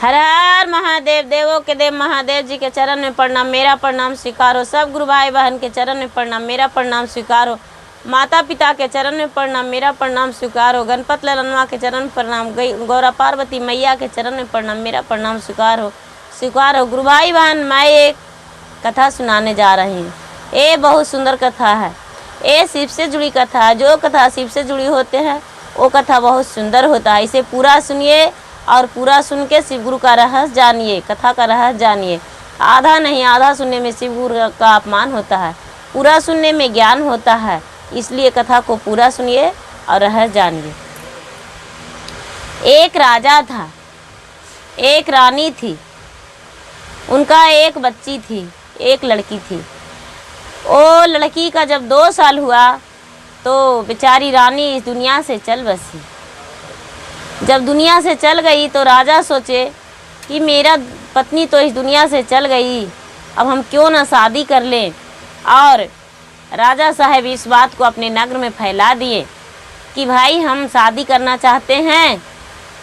हर हर महादेव। देवों के देव महादेव जी के चरण में प्रणाम, मेरा प्रणाम स्वीकार हो। सब गुरु भाई बहन के चरण में प्रणाम, मेरा प्रणाम स्वीकार हो। माता पिता के चरण में प्रणाम, मेरा प्रणाम स्वीकार हो। गणपत ललनवा के चरण में प्रणाम, गौरा पार्वती मैया के चरण में प्रणाम, मेरा प्रणाम स्वीकार हो, स्वीकार हो। गुरु भाई बहन, मैं एक कथा सुनाने जा रही हूँ। ये बहुत सुंदर कथा है। ये शिव से जुड़ी कथा है। जो कथा शिव से जुड़ी होते हैं वो कथा बहुत सुंदर होता है। इसे पूरा सुनिए और पूरा सुन के शिव गुरु का रहस्य जानिए, कथा का रहस्य जानिए। आधा नहीं, आधा सुनने में शिव गुरु का अपमान होता है, पूरा सुनने में ज्ञान होता है। इसलिए कथा को पूरा सुनिए और रहस्य जानिए। एक राजा था, एक रानी थी, उनका एक बच्ची थी, एक लड़की थी। वो लड़की का जब 2 साल हुआ तो बेचारी रानी इस दुनिया से चल बसी। जब दुनिया से चल गई तो राजा सोचे कि मेरा पत्नी तो इस दुनिया से चल गई, अब हम क्यों ना शादी कर लें। और राजा साहब इस बात को अपने नगर में फैला दिए कि भाई हम शादी करना चाहते हैं,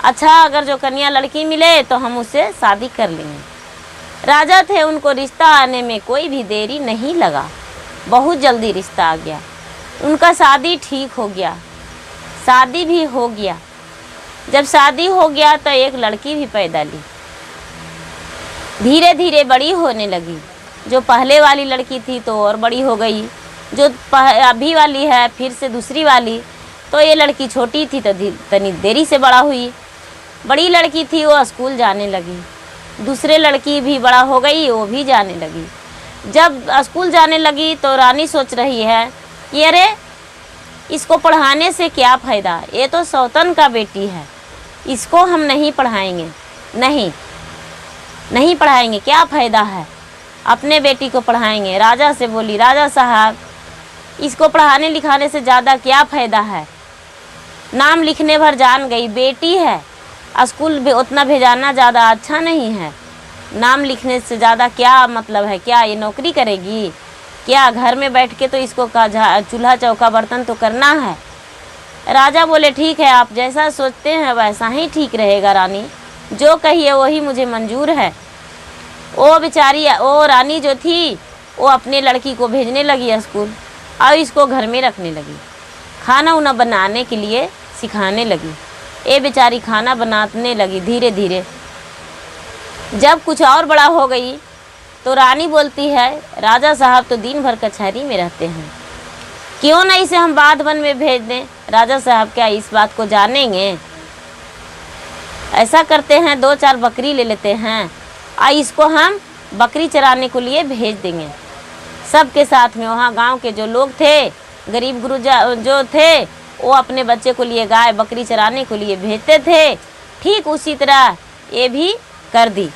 अच्छा अगर जो कन्या लड़की मिले तो हम उससे शादी कर लेंगे। राजा थे, उनको रिश्ता आने में कोई भी देरी नहीं लगा, बहुत जल्दी रिश्ता आ गया। उनका शादी ठीक हो गया, शादी भी हो गया। जब शादी हो गया तो एक लड़की भी पैदा ली, धीरे धीरे बड़ी होने लगी। जो पहले वाली लड़की थी तो और बड़ी हो गई, जो अभी वाली है फिर से दूसरी वाली। तो ये लड़की छोटी थी तो तनी देरी से बड़ा हुई। बड़ी लड़की थी वो स्कूल जाने लगी, दूसरे लड़की भी बड़ा हो गई, वो भी जाने लगी। जब स्कूल जाने लगी तो रानी सोच रही है कि अरे इसको पढ़ाने से क्या फ़ायदा, ये तो सौतन का बेटी है, इसको हम नहीं पढ़ाएंगे, नहीं पढ़ाएंगे, क्या फ़ायदा है, अपने बेटी को पढ़ाएंगे। राजा से बोली, राजा साहब इसको पढ़ाने लिखाने से ज़्यादा क्या फ़ायदा है, नाम लिखने भर जान गई, बेटी है, स्कूल भी उतना भेजाना ज़्यादा अच्छा नहीं है। नाम लिखने से ज़्यादा क्या मतलब है, क्या ये नौकरी करेगी, क्या घर में बैठ के तो इसको चूल्हा चौका बर्तन तो करना है। राजा बोले ठीक है, आप जैसा सोचते हैं वैसा ही ठीक रहेगा रानी, जो कहिए वही मुझे मंजूर है। वो बेचारी वो रानी जो थी वो अपने लड़की को भेजने लगी स्कूल और इसको घर में रखने लगी, खाना उना बनाने के लिए सिखाने लगी। ये बेचारी खाना बनाने लगी धीरे धीरे। जब कुछ और बड़ा हो गई तो रानी बोलती है, राजा साहब तो दिन भर कचहरी में रहते हैं, क्यों ना इसे हम बाध वन में भेज दें। राजा साहब क्या इस बात को जानेंगे, ऐसा करते हैं 2-4 बकरी ले लेते हैं और इसको हम बकरी चराने के लिए भेज देंगे। सबके साथ में वहाँ गांव के जो लोग थे, गरीब गुरु जो थे, वो अपने बच्चे को लिए गाय बकरी चराने के लिए भेजते थे। ठीक उसी तरह ये भी कर दी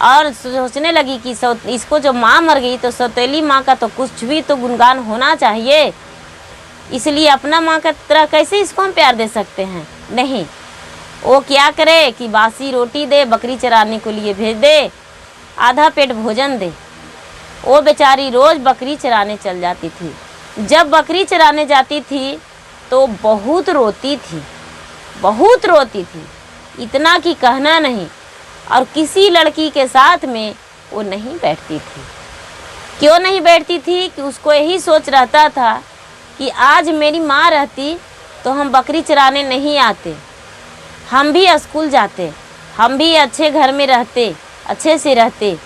और सोचने लगी कि इसको जो माँ मर गई तो सौतेली माँ का तो कुछ भी तो गुणगान होना चाहिए, इसलिए अपना माँ का तरह कैसे इसको हम प्यार दे सकते हैं। नहीं, वो क्या करे कि बासी रोटी दे, बकरी चराने के लिए भेज दे, आधा पेट भोजन दे। वो बेचारी रोज़ बकरी चराने चल जाती थी। जब बकरी चराने जाती थी तो बहुत रोती थी, बहुत रोती थी, इतना कि कहना नहीं। और किसी लड़की के साथ में वो नहीं बैठती थी। क्यों नहीं बैठती थी कि उसको यही सोच रहता था कि आज मेरी माँ रहती तो हम बकरी चराने नहीं आते, हम भी स्कूल जाते, हम भी अच्छे घर में रहते, अच्छे से रहते,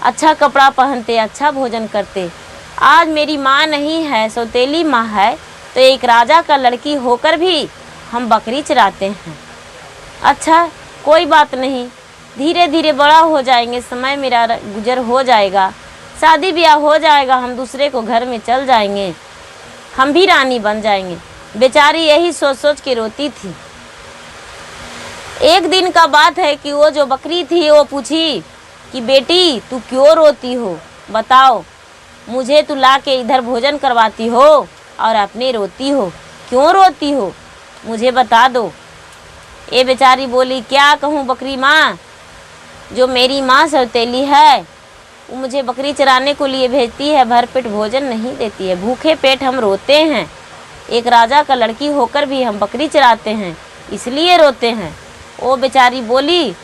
अच्छा कपड़ा पहनते, अच्छा भोजन करते। आज मेरी माँ नहीं है, सौतेली माँ है, तो एक राजा का लड़की होकर भी हम बकरी चराते हैं। अच्छा कोई बात नहीं, धीरे धीरे बड़ा हो जाएंगे, समय मेरा गुजर हो जाएगा, शादी ब्याह हो जाएगा, हम दूसरे को घर में चल जाएंगे, हम भी रानी बन जाएंगे। बेचारी यही सोच सोच के रोती थी। एक दिन का बात है कि वो जो बकरी थी वो पूछी कि बेटी तू क्यों रोती हो, बताओ, मुझे तू ला के इधर भोजन करवाती हो और अपने रोती हो, क्यों रोती हो, मुझे बता दो। ये बेचारी बोली, क्या कहूँ बकरी माँ, जो मेरी माँ सौतेली है वो मुझे बकरी चराने को लिए भेजती है, भरपेट भोजन नहीं देती है, भूखे पेट हम रोते हैं। एक राजा का लड़की होकर भी हम बकरी चराते हैं, इसलिए रोते हैं। वो बेचारी बोली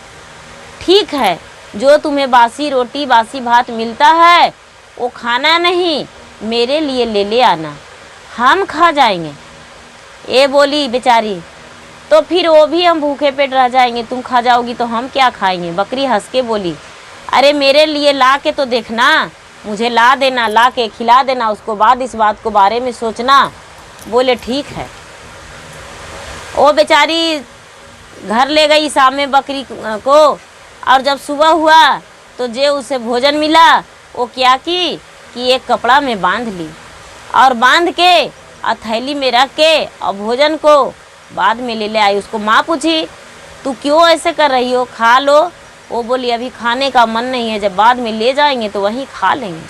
ठीक है, जो तुम्हें बासी रोटी बासी भात मिलता है वो खाना नहीं, मेरे लिए ले ले आना, हम खा जाएंगे। ये बोली बेचारी, तो फिर वो भी हम भूखे पेट रह जाएंगे, तुम खा जाओगी तो हम क्या खाएंगे। बकरी हंस के बोली, अरे मेरे लिए ला के तो देखना, मुझे ला देना, ला के खिला देना, उसको बाद इस बात को बारे में सोचना। बोले ठीक है। वो बेचारी घर ले गई सामने बकरी को, और जब सुबह हुआ तो जो उसे भोजन मिला वो क्या की कि एक कपड़ा में बांध ली, और बांध के और थैली में रख के और भोजन को बाद में ले आई। उसको माँ पूछी, तू क्यों ऐसे कर रही हो, खा लो। वो बोली, अभी खाने का मन नहीं है, जब बाद में ले जाएंगे तो वहीं खा लेंगे।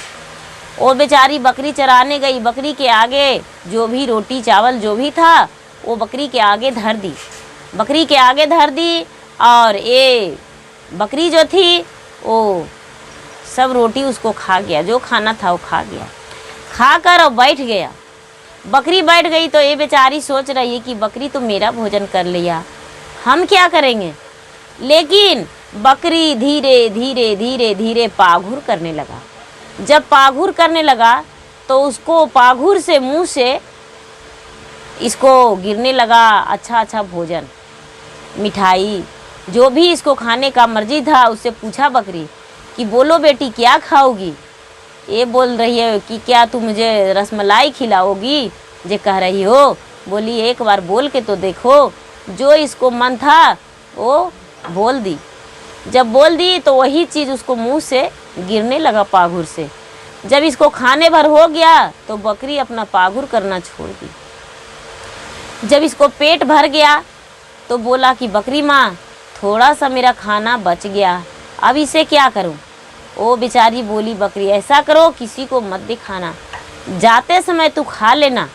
वो बेचारी बकरी चराने गई, बकरी के आगे जो भी रोटी चावल जो भी था वो बकरी के आगे धर दी, बकरी के आगे धर दी। और ये बकरी जो थी वो सब रोटी उसको खा गया, जो खाना था वो खा गया। खा कर और बैठ गया। बकरी बैठ गई तो ये बेचारी सोच रही है कि बकरी तो मेरा भोजन कर लिया, हम क्या करेंगे। लेकिन बकरी धीरे धीरे धीरे धीरे पाघुर करने लगा। जब पाघुर करने लगा तो उसको पाघुर से मुंह से इसको गिरने लगा अच्छा अच्छा भोजन, मिठाई, जो भी इसको खाने का मर्जी था। उससे पूछा बकरी कि बोलो बेटी क्या खाओगी। ये बोल रही है कि क्या तू मुझे रसमलाई खिलाओगी, जे कह रही हो। बोली, एक बार बोल के तो देखो। जो इसको मन था वो बोल दी। जब बोल दी तो वही चीज़ उसको मुंह से गिरने लगा पाघुर से। जब इसको खाने भर हो गया तो बकरी अपना पाघुर करना छोड़ दी। जब इसको पेट भर गया तो बोला कि बकरी माँ, थोड़ा सा मेरा खाना बच गया, अब इसे क्या करूं। वो बेचारी बोली, बकरी ऐसा करो, किसी को मत दिखाना, जाते समय तू खा लेना।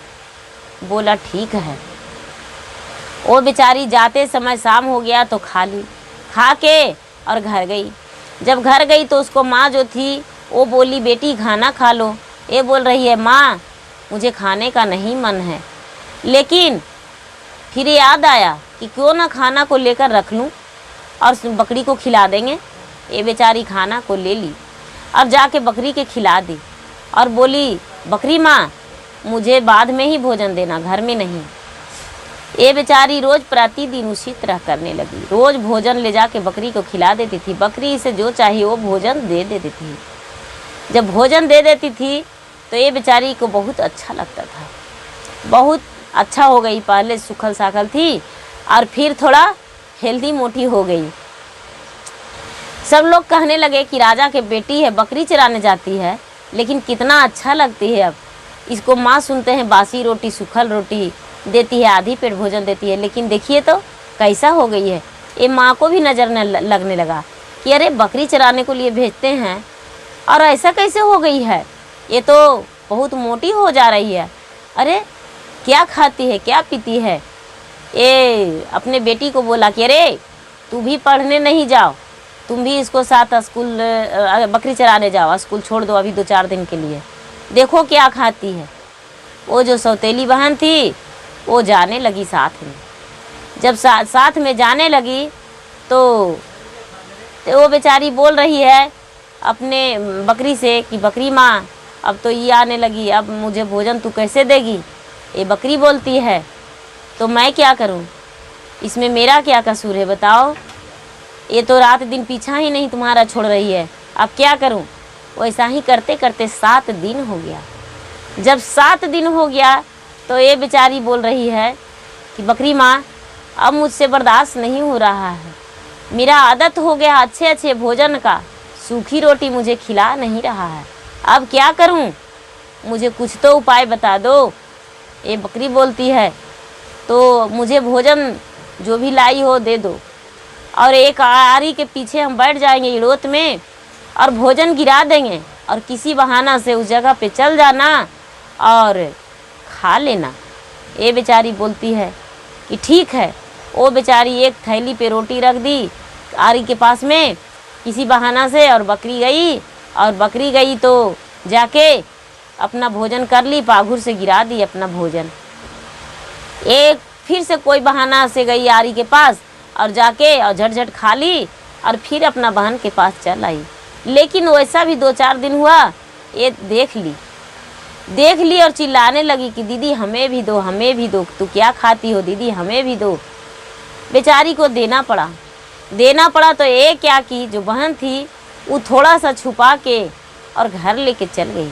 बोला ठीक है। वो बेचारी जाते समय शाम हो गया तो खा ली, खा के और घर गई। जब घर गई तो उसको माँ जो थी वो बोली, बेटी खाना खा लो। ये बोल रही है, माँ मुझे खाने का नहीं मन है। लेकिन फिर याद आया कि क्यों ना खाना को लेकर रख लूँ और बकरी को खिला देंगे। ये बेचारी खाना को ले ली और जाके बकरी के खिला दी और बोली, बकरी माँ मुझे बाद में ही भोजन देना, घर में नहीं। ये बेचारी रोज़ प्रतिदिन उसी तरह करने लगी। रोज़ भोजन ले जाके बकरी को खिला देती थी, बकरी इसे जो चाहिए वो भोजन दे देती थी। जब भोजन दे देती थी तो ये बेचारी को बहुत अच्छा लगता था, बहुत अच्छा हो गई। पहले सूखल साखल थी और फिर थोड़ा हेल्दी मोटी हो गई। सब लोग कहने लगे कि राजा के बेटी है, बकरी चराने जाती है, लेकिन कितना अच्छा लगती है। अब इसको माँ सुनते हैं बासी रोटी सूखल रोटी देती है, आधी पेट भोजन देती है, लेकिन देखिए तो कैसा हो गई है। ये माँ को भी नज़र न लगने लगा कि अरे बकरी चराने को लिए भेजते हैं और ऐसा कैसे हो गई है, ये तो बहुत मोटी हो जा रही है। अरे क्या खाती है, क्या पीती है। ये अपने बेटी को बोला कि अरे तू भी पढ़ने नहीं जाओ, तुम भी इसको साथ स्कूल बकरी चराने जाओ, स्कूल छोड़ दो अभी 2-4 दिन के लिए, देखो क्या खाती है। वो जो सौतेली बहन थी वो जाने लगी साथ में। जब साथ में जाने लगी तो वो बेचारी बोल रही है अपने बकरी से कि बकरी माँ अब तो ये आने लगी, अब मुझे भोजन तू कैसे देगी। ये बकरी बोलती है, तो मैं क्या करूं, इसमें मेरा क्या कसूर है बताओ। ये तो रात दिन पीछा ही नहीं तुम्हारा छोड़ रही है, अब क्या करूं। वैसा ही करते करते 7 दिन हो गया। जब 7 दिन हो गया तो ये बेचारी बोल रही है कि बकरी माँ अब मुझसे बर्दाश्त नहीं हो रहा है, मेरा आदत हो गया अच्छे अच्छे भोजन का, सूखी रोटी मुझे खिला नहीं रहा है, अब क्या करूं, मुझे कुछ तो उपाय बता दो। ये बकरी बोलती है, तो मुझे भोजन जो भी लाई हो दे दो, और एक आरी के पीछे हम बैठ जाएंगे इड़ोत में और भोजन गिरा देंगे और किसी बहाना से उस जगह पे चल जाना और खा लेना। ये बेचारी बोलती है कि ठीक है। वो बेचारी एक थैली पे रोटी रख दी आरी के पास में किसी बहाना से, और बकरी गई तो जाके अपना भोजन कर ली, पाघुर से गिरा दी अपना भोजन। एक फिर से कोई बहाना से गई आरी के पास और जाके और झट खा ली और फिर अपना बहन के पास चल आई। लेकिन वैसा भी 2-4 दिन हुआ, ये देख ली और चिल्लाने लगी कि दीदी हमें भी दो, हमें भी दो, तू क्या खाती हो दीदी, हमें भी दो। बेचारी को देना पड़ा तो ये क्या की, जो बहन थी वो थोड़ा सा छुपा के और घर लेके चल गई।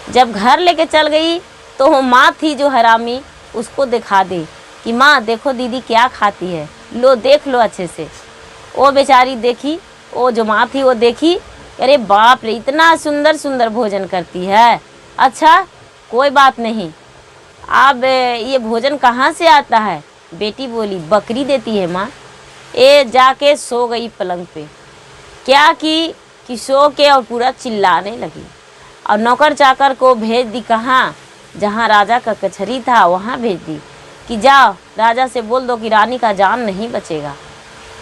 जब घर लेके चल गई तो वो माँ थी जो हरामी, उसको दिखा दे कि माँ देखो दीदी क्या खाती है, लो देख लो अच्छे से। वो बेचारी देखी, वो जो माँ थी वो देखी, अरे बाप रे इतना सुंदर सुंदर भोजन करती है, अच्छा कोई बात नहीं, अब ये भोजन कहाँ से आता है। बेटी बोली बकरी देती है माँ। ये जाके सो गई पलंग पे। क्या कि सो के और पूरा चिल्लाने लगी और नौकर चाकर को भेज दी, कहाँ, जहाँ राजा का कचहरी था वहाँ भेज दी कि जाओ राजा से बोल दो कि रानी का जान नहीं बचेगा।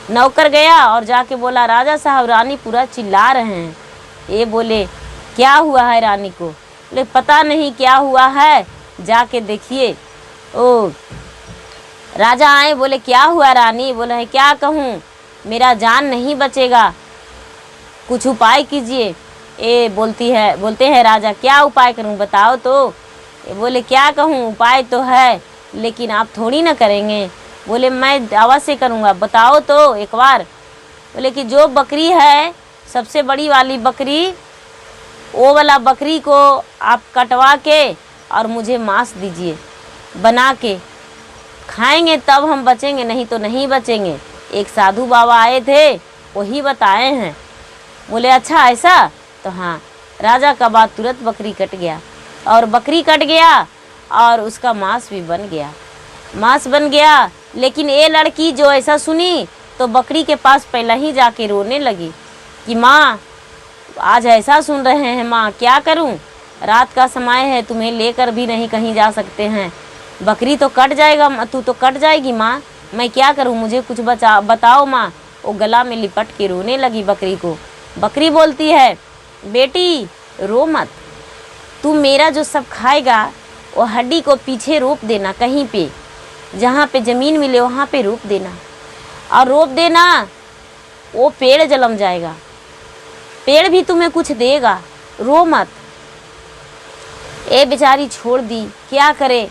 नौकर गया और जाके बोला राजा साहब रानी पूरा चिल्ला रहे हैं। ये बोले क्या हुआ है रानी को, बोले पता नहीं क्या हुआ है, जाके देखिए। ओ राजा आए, बोले क्या हुआ रानी, बोले है क्या कहूँ, मेरा जान नहीं बचेगा, कुछ उपाय कीजिए। ये बोलते हैं राजा क्या उपाय करूँ बताओ तो। ये बोले क्या कहूँ, उपाय तो है लेकिन आप थोड़ी ना करेंगे। बोले मैं दावा से करूँगा, बताओ तो एक बार। बोले कि जो बकरी है सबसे बड़ी वाली बकरी, वो वाला बकरी को आप कटवा के और मुझे मांस दीजिए बना के, खाएंगे तब हम बचेंगे, नहीं तो नहीं बचेंगे। एक साधु बाबा आए थे वही बताए हैं। बोले अच्छा ऐसा, तो हाँ। राजा का बात तुरंत बकरी कट गया और बकरी कट गया और उसका मांस भी बन गया। लेकिन ये लड़की जो ऐसा सुनी तो बकरी के पास पहले ही जाके रोने लगी कि माँ आज ऐसा सुन रहे हैं माँ, क्या करूँ, रात का समय है, तुम्हें लेकर भी नहीं कहीं जा सकते हैं, बकरी तो कट जाएगा, तू तो कट जाएगी माँ, मैं क्या करूँ, मुझे कुछ बताओ माँ। वो गला में लिपट के रोने लगी बकरी को। बकरी बोलती है बेटी रो मत, तू मेरा जो सब खाएगा वो हड्डी को पीछे रोप देना, कहीं पे जहाँ पे ज़मीन मिले वहाँ पे रोप देना, और रोप देना वो पेड़ जलम जाएगा, पेड़ भी तुम्हें कुछ देगा, रो मत। ए बेचारी छोड़ दी, क्या करे,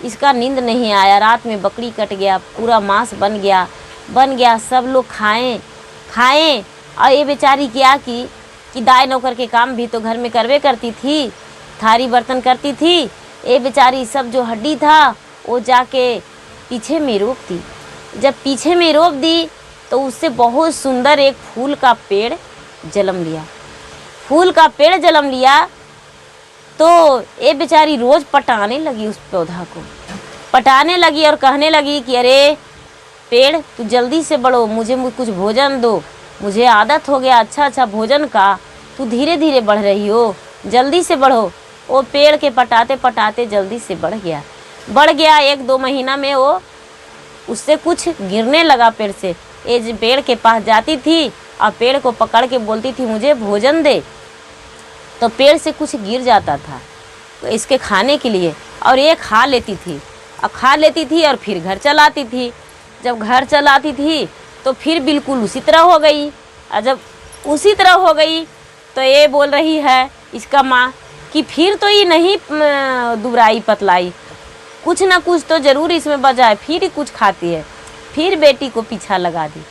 इसका नींद नहीं आया। रात में बकरी कट गया, पूरा मांस बन गया, सब लोग खाएं और ये बेचारी क्या कि दाई नौकर के काम भी तो घर में करवे करती थी, थारी बर्तन करती थी। ये बेचारी सब जो हड्डी था वो जाके पीछे में रोप दी। जब पीछे में रोप दी तो उससे बहुत सुंदर एक फूल का पेड़ जन्म लिया। तो ये बेचारी रोज़ पटाने लगी, उस पौधा को पटाने लगी और कहने लगी कि अरे पेड़ तू जल्दी से बढ़ो, मुझे कुछ भोजन दो, मुझे आदत हो गया अच्छा भोजन का, तू धीरे धीरे बढ़ रही हो, जल्दी से बढ़ो। वो पेड़ के पटाते पटाते जल्दी से बढ़ गया। 1-2 महीना में वो उससे कुछ गिरने लगा पेड़ से। ये पेड़ के पास जाती थी और पेड़ को पकड़ के बोलती थी मुझे भोजन दे, तो पेड़ से कुछ गिर जाता था तो इसके खाने के लिए, और ये खा लेती थी और फिर घर चलाती थी। जब घर चलाती थी तो फिर बिल्कुल उसी तरह हो गई। और जब उसी तरह हो गई तो ये बोल रही है इसका माँ कि फिर तो ये नहीं दुबराई पतलाई, कुछ ना कुछ तो ज़रूर इसमें बचा है, फिर ही कुछ खाती है। फिर बेटी को पीछा लगा दी।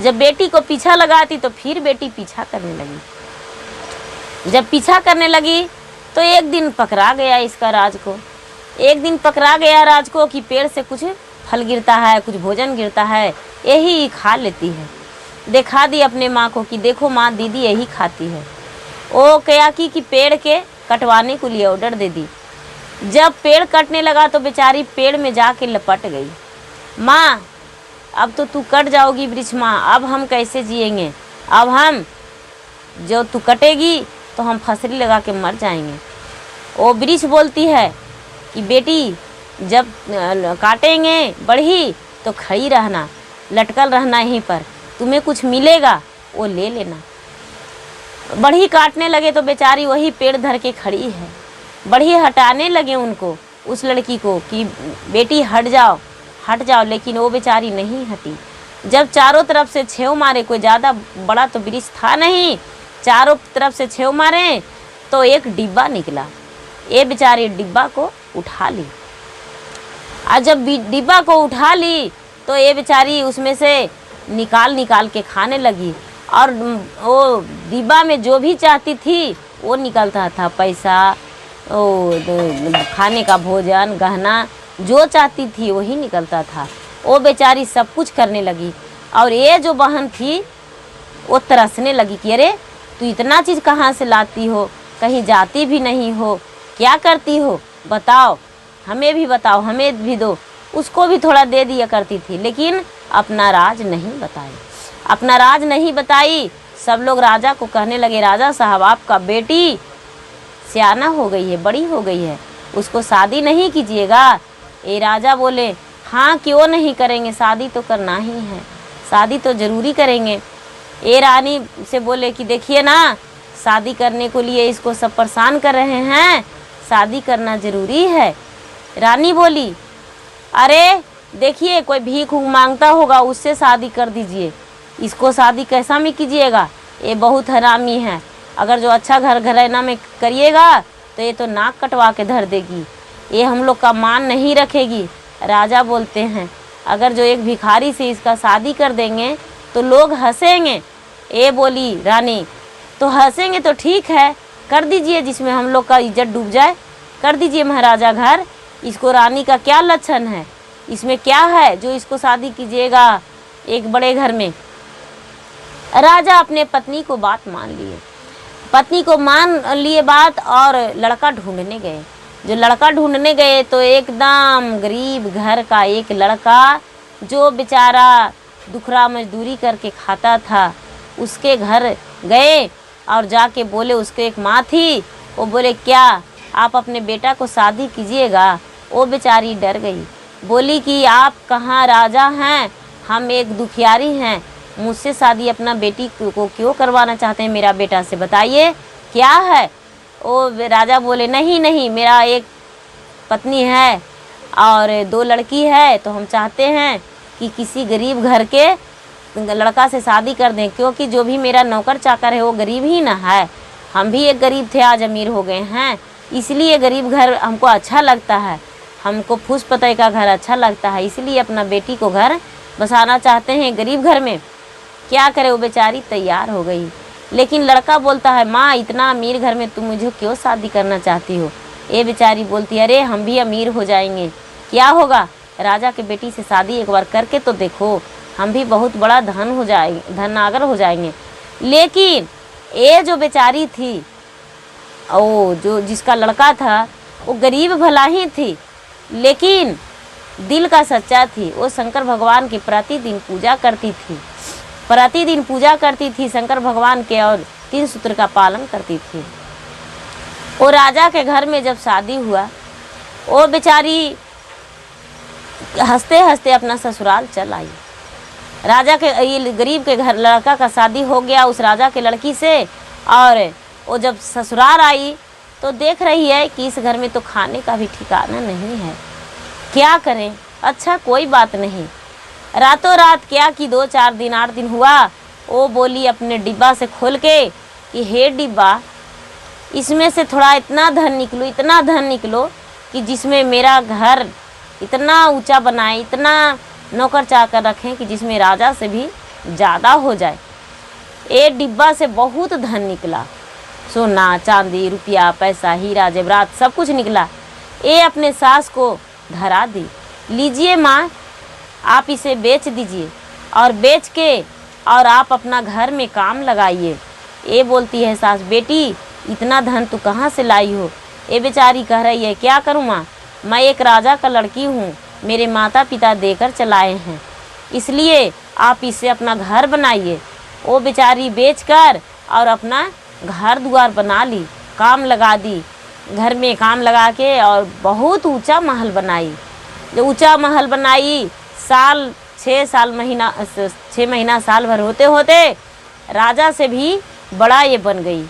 जब बेटी को पीछा लगाती तो फिर बेटी पीछा करने लगी। जब पीछा करने लगी तो एक दिन पकड़ा गया राज को कि पेड़ से कुछ फल गिरता है, कुछ भोजन गिरता है, यही खा लेती है। दिखा दी अपने माँ को कि देखो माँ दीदी यही खाती है। वो क्या कि पेड़ के कटवाने के लिए ऑर्डर दे दी। जब पेड़ कटने लगा तो बेचारी पेड़ में जाके लपट गई। माँ अब तो तू कट जाओगी वृक्ष माँ, अब हम कैसे जिएंगे, अब हम जो तू कटेगी तो हम फसरी लगा के मर जाएंगे। वो वृक्ष बोलती है कि बेटी जब काटेंगे बढ़ी तो खड़ी रहना, लटकल रहना यहीं पर, तुम्हें कुछ मिलेगा वो ले लेना। बढ़ी काटने लगे तो बेचारी वही पेड़ धर के खड़ी है। बढ़ी हटाने लगे उनको, उस लड़की को कि बेटी हट जाओ, लेकिन वो बेचारी नहीं हटी। जब चारों तरफ से छेव मारे, कोई ज़्यादा बड़ा तो वृक्ष था नहीं, चारों तरफ से छेव मारे तो एक डिब्बा निकला। ये बेचारी डिब्बा को उठा ली, और जब डिब्बा को उठा ली तो ये बेचारी उसमें से निकाल के खाने लगी। और वो डिब्बा में जो भी चाहती थी वो निकलता था, पैसा, खाने का भोजन, गहना, जो चाहती थी वही निकलता था। वो बेचारी सब कुछ करने लगी। और ये जो बहन थी वो तरसने लगी कि अरे तू इतना चीज़ कहाँ से लाती हो, कहीं जाती भी नहीं हो, क्या करती हो, बताओ, हमें भी बताओ, हमें भी दो। उसको भी थोड़ा दे दिया करती थी, लेकिन अपना राज नहीं बताई, अपना राज नहीं बताई। सब लोग राजा को कहने लगे, राजा साहब आपका बेटी सियाना हो गई है, बड़ी हो गई है, उसको शादी नहीं कीजिएगा। ये राजा बोले, हाँ क्यों नहीं करेंगे, शादी तो करना ही है, शादी तो ज़रूरी करेंगे। ये रानी से बोले कि देखिए ना, शादी करने को लिए इसको सब परेशान कर रहे हैं, शादी करना ज़रूरी है। रानी बोली, अरे देखिए कोई भीख मांगता होगा, उससे शादी कर दीजिए, इसको शादी कैसा में कीजिएगा, ये बहुत हरामी है। अगर जो अच्छा घराना में करिएगा तो ये तो नाक कटवा के धर देगी, ये हम लोग का मान नहीं रखेगी। राजा बोलते हैं, अगर जो एक भिखारी से इसका शादी कर देंगे तो लोग हंसेंगे। ये बोली रानी, तो हंसेंगे तो ठीक है, कर दीजिए, जिसमें हम लोग का इज्जत डूब जाए, कर दीजिए महाराजा घर। इसको रानी का क्या लक्षण है, इसमें क्या है जो इसको शादी कीजिएगा एक बड़े घर में। राजा अपने पत्नी को बात मान लिए, पत्नी को मान लिए बात, और लड़का ढूंढने गए। जो लड़का ढूंढने गए तो एकदम गरीब घर का एक लड़का, जो बेचारा दुखरा मजदूरी करके खाता था, उसके घर गए और जाके बोले, उसके एक माँ थी, वो बोले क्या आप अपने बेटा को शादी कीजिएगा। वो बेचारी डर गई, बोली कि आप कहाँ राजा हैं, हम एक दुखियारी हैं, मुझसे शादी अपना बेटी को क्यों करवाना चाहते हैं, मेरा बेटा से बताइए क्या है। वो राजा बोले, नहीं नहीं, मेरा एक पत्नी है और 2 लड़की है, तो हम चाहते हैं कि किसी गरीब घर के लड़का से शादी कर दें, क्योंकि जो भी मेरा नौकर चाकर है वो गरीब ही ना है, हम भी एक गरीब थे, आज अमीर हो गए हैं, इसलिए गरीब घर हमको अच्छा लगता है, हमको फूस पतई का घर अच्छा लगता है, इसलिए अपना बेटी को घर बसाना चाहते हैं गरीब घर में। क्या करे, वो बेचारी तैयार हो गई। लेकिन लड़का बोलता है, माँ इतना अमीर घर में तुम मुझे क्यों शादी करना चाहती हो। ये बेचारी बोलती है, अरे हम भी अमीर हो जाएंगे, क्या होगा, राजा के बेटी से शादी एक बार करके तो देखो, हम भी बहुत बड़ा धन हो जाएंगे, धनागर हो जाएंगे। लेकिन ये जो बेचारी थी, ओ जो जिसका लड़का था, वो गरीब भला ही थी, लेकिन दिल का सच्चा थी। वो शंकर भगवान की प्रतिदिन पूजा करती थी, प्रतिदिन पूजा करती थी शंकर भगवान के, और 3 सूत्र का पालन करती थी। वो राजा के घर में जब शादी हुआ, वो बेचारी हंसते हंसते अपना ससुराल चल आई। राजा के, ये गरीब के घर लड़का का शादी हो गया उस राजा के लड़की से, और वो जब ससुराल आई तो देख रही है कि इस घर में तो खाने का भी ठिकाना नहीं है, क्या करें। अच्छा कोई बात नहीं, रातों रात क्या कि 2-4 दिन 8 दिन हुआ, वो बोली अपने डिब्बा से खोल के कि हे डिब्बा, इसमें से थोड़ा इतना धन निकलो, इतना धन निकलो कि जिसमें मेरा घर इतना ऊंचा बनाए, इतना नौकर चाकर रखें कि जिसमें राजा से भी ज़्यादा हो जाए। ये डिब्बा से बहुत धन निकला, सोना चांदी रुपया पैसा हीरा जेवरात सब कुछ निकला। ये अपने सास को धरा दी, लीजिए माँ आप इसे बेच दीजिए, और बेच के और आप अपना घर में काम लगाइए। ये बोलती है सास, बेटी इतना धन तू कहाँ से लाई हो। ये बेचारी कह रही है, क्या करूँ माँ, मैं एक राजा का लड़की हूँ, मेरे माता पिता देकर चलाए हैं, इसलिए आप इसे अपना घर बनाइए। वो बेचारी बेचकर और अपना घर द्वार बना ली, काम लगा दी, घर में काम लगा के और बहुत ऊंचा महल बनाई। जो ऊंचा महल बनाई, 6 महीना साल भर होते होते राजा से भी बड़ा ये बन गई।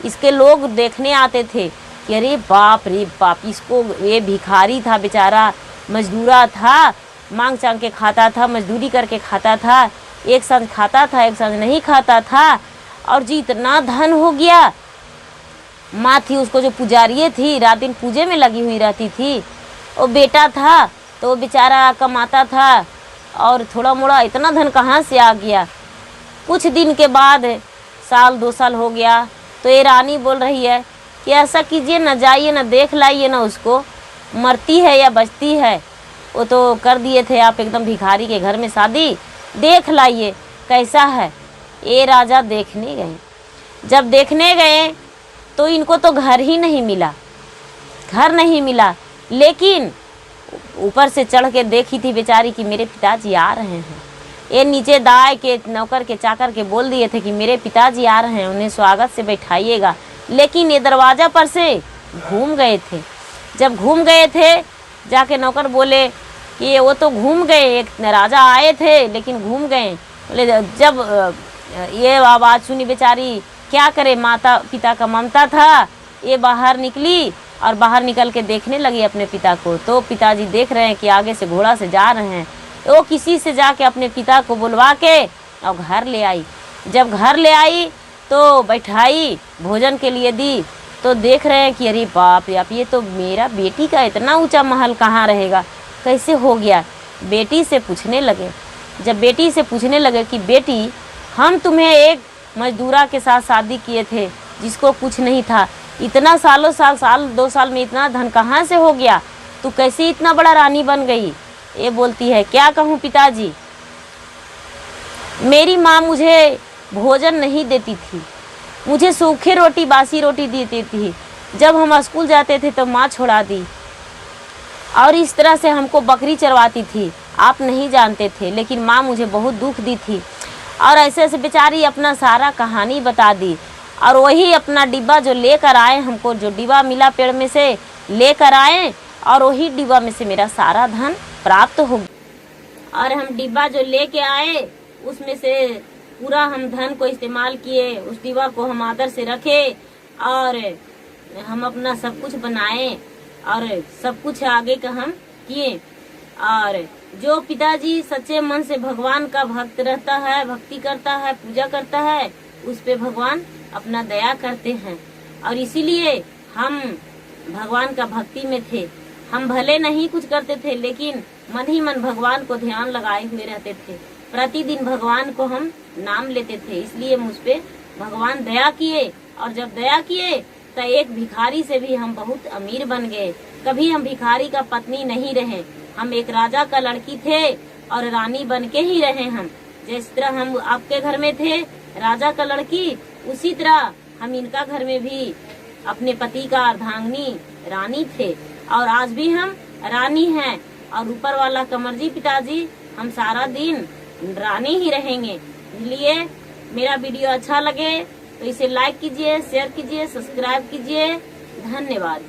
इसके लोग देखने आते थे कि अरे बाप रे बाप, इसको, ये भिखारी था बेचारा, मजदूरा था, मांग चांग के खाता था, मजदूरी करके खाता था, एक संग खाता था एक संग नहीं खाता था। और जी इतना धन हो गया। माँ थी उसको जो पुजारी थी, रात दिन पूजे में लगी हुई रहती थी। वो बेटा था तो वो बेचारा कमाता था और थोड़ा मोड़ा इतना धन कहाँ से आ गया। कुछ दिन के बाद, साल 2 साल हो गया, तो ये रानी बोल रही है कि ऐसा कीजिए ना, जाइए ना, देख लाइए ना उसको, मरती है या बचती है। वो तो कर दिए थे आप एकदम भिखारी के घर में शादी, देख लाइए कैसा है। ये राजा देखने गए। जब देखने गए तो इनको तो घर ही नहीं मिला, घर नहीं मिला। लेकिन ऊपर से चढ़ के देखी थी बेचारी कि मेरे पिताजी आ रहे हैं। ये नीचे दाई के नौकर के चाकर के बोल दिए थे कि मेरे पिताजी आ रहे हैं, उन्हें स्वागत से बैठाइएगा। लेकिन ये दरवाज़ा पर से घूम गए थे। जब घूम गए थे, जाके नौकर बोले कि वो तो घूम गए, एक राजा आए थे लेकिन घूम गए। बोले जब ये आवाज़ सुनी बेचारी क्या करे, माता पिता का ममता था, ये बाहर निकली और बाहर निकल के देखने लगी अपने पिता को। तो पिताजी देख रहे हैं कि आगे से घोड़ा से जा रहे हैं। वो किसी से जाके अपने पिता को बुलवा के और घर ले आई। जब घर ले आई तो बैठाई, भोजन के लिए दी। तो देख रहे हैं कि अरे बाप रे, ये तो मेरा बेटी का इतना ऊंचा महल कहाँ रहेगा, कैसे हो गया। बेटी से पूछने लगे। जब बेटी से पूछने लगे कि बेटी, हम तुम्हें एक मजदूरा के साथ शादी किए थे जिसको कुछ नहीं था, इतना सालों साल 2 साल में इतना धन कहाँ से हो गया, तू कैसे इतना बड़ा रानी बन गई। ये बोलती है क्या कहूँ पिताजी, मेरी माँ मुझे भोजन नहीं देती थी, मुझे सूखे रोटी बासी रोटी देती थी। जब हम स्कूल जाते थे तो माँ छोड़ा दी और इस तरह से हमको बकरी चरवाती थी, आप नहीं जानते थे। लेकिन माँ मुझे बहुत दुख दी थी। और ऐसे ऐसे बेचारी अपना सारा कहानी बता दी। और वही अपना डिब्बा जो लेकर आए, हमको जो डिब्बा मिला पेड़ में से लेकर आए, और वही डिब्बा में से मेरा सारा धन प्राप्त हो गया। और हम डिब्बा जो लेके आए उसमें से पूरा हम धन को इस्तेमाल किए, उस डिब्बा को हम आदर से रखे और हम अपना सब कुछ बनाए और सब कुछ आगे का हम किए। और जो पिताजी सच्चे मन से भगवान का भक्त रहता है, भक्ति करता है, पूजा करता है, उस पे भगवान अपना दया करते हैं। और इसीलिए हम भगवान का भक्ति में थे। हम भले नहीं कुछ करते थे लेकिन मन ही मन भगवान को ध्यान लगाए हुए रहते थे। प्रतिदिन भगवान को हम नाम लेते थे, इसलिए मुझ पे भगवान दया किए। और जब दया किए तो एक भिखारी से भी हम बहुत अमीर बन गए। कभी हम भिखारी का पत्नी नहीं रहे, हम एक राजा का लड़की थे और रानी बन के ही रहे। हम जिस तरह हम आपके घर में थे राजा का लड़की, उसी तरह हम इनका घर में भी अपने पति का अर्धांगिनी रानी थे। और आज भी हम रानी हैं और ऊपर वाला कमरजी पिताजी हम सारा दिन रानी ही रहेंगे। इसलिए मेरा वीडियो अच्छा लगे तो इसे लाइक कीजिए, शेयर कीजिए, सब्सक्राइब कीजिए। धन्यवाद।